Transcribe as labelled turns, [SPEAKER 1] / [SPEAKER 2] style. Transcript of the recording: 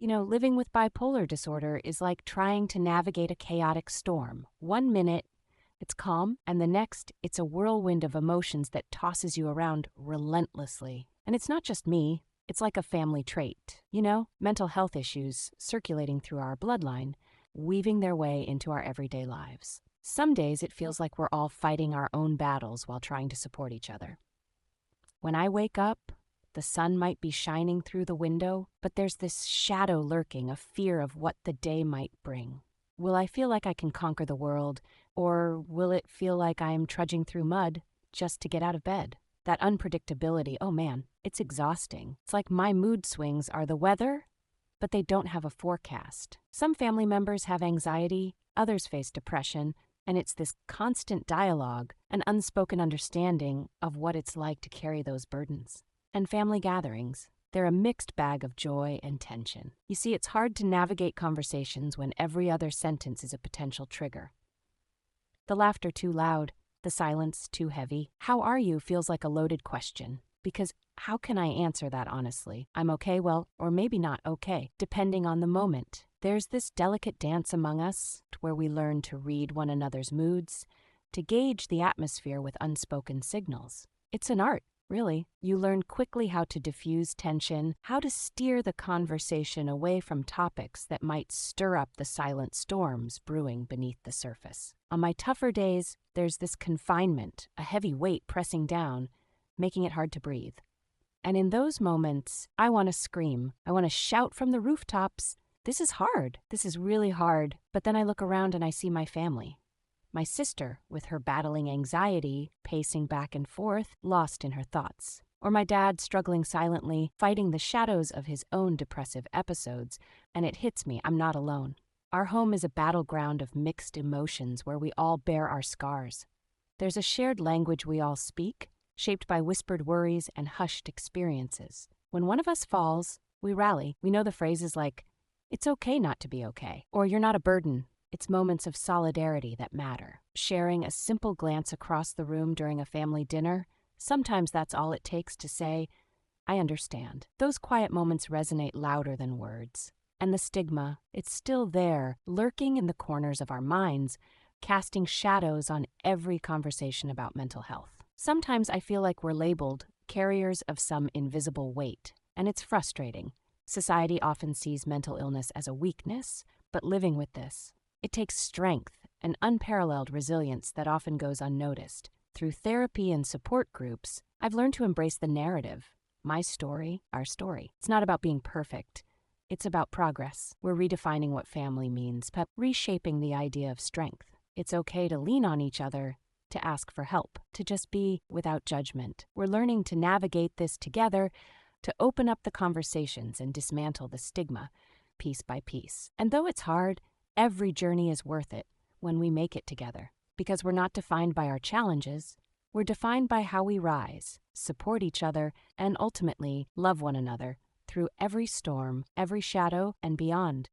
[SPEAKER 1] Living with bipolar disorder is like trying to navigate a chaotic storm. One minute, it's calm, and the next, it's a whirlwind of emotions that tosses you around relentlessly. And it's not just me, it's like a family trait. Mental health issues circulating through our bloodline, weaving their way into our everyday lives. Some days it feels like we're all fighting our own battles while trying to support each other. When I wake up, the sun might be shining through the window, but there's this shadow lurking, a fear of what the day might bring. Will I feel like I can conquer the world, or will it feel like I am trudging through mud just to get out of bed? That unpredictability, oh man, it's exhausting. It's like my mood swings are the weather, but they don't have a forecast. Some family members have anxiety, others face depression, and it's this constant dialogue, an unspoken understanding of what it's like to carry those burdens. And family gatherings, they're a mixed bag of joy and tension. You see, it's hard to navigate conversations when every other sentence is a potential trigger. The laughter too loud, the silence too heavy. How are you feels like a loaded question, because how can I answer that honestly? I'm okay, well, or maybe not okay, depending on the moment. There's this delicate dance among us where we learn to read one another's moods, to gauge the atmosphere with unspoken signals. It's an art. Really, you learn quickly how to diffuse tension, how to steer the conversation away from topics that might stir up the silent storms brewing beneath the surface. On my tougher days, there's this confinement, a heavy weight pressing down, making it hard to breathe. And in those moments, I want to scream. I want to shout from the rooftops, "This is hard. This is really hard." But then I look around and I see my family. My sister, with her battling anxiety, pacing back and forth, lost in her thoughts. Or my dad struggling silently, fighting the shadows of his own depressive episodes, and it hits me, I'm not alone. Our home is a battleground of mixed emotions where we all bear our scars. There's a shared language we all speak, shaped by whispered worries and hushed experiences. When one of us falls, we rally. We know the phrases like, "It's okay not to be okay," or "You're not a burden." It's moments of solidarity that matter. Sharing a simple glance across the room during a family dinner, sometimes that's all it takes to say, "I understand." Those quiet moments resonate louder than words. And the stigma, it's still there, lurking in the corners of our minds, casting shadows on every conversation about mental health. Sometimes I feel like we're labeled carriers of some invisible weight, and it's frustrating. Society often sees mental illness as a weakness, but living with this, it takes strength and unparalleled resilience that often goes unnoticed. Through therapy and support groups, I've learned to embrace the narrative. My story, our story. It's not about being perfect. It's about progress. We're redefining what family means, but reshaping the idea of strength. It's okay to lean on each other, to ask for help, to just be without judgment. We're learning to navigate this together, to open up the conversations and dismantle the stigma, piece by piece. And though it's hard, every journey is worth it when we make it together, because we're not defined by our challenges, we're defined by how we rise, support each other, and ultimately love one another through every storm, every shadow, and beyond.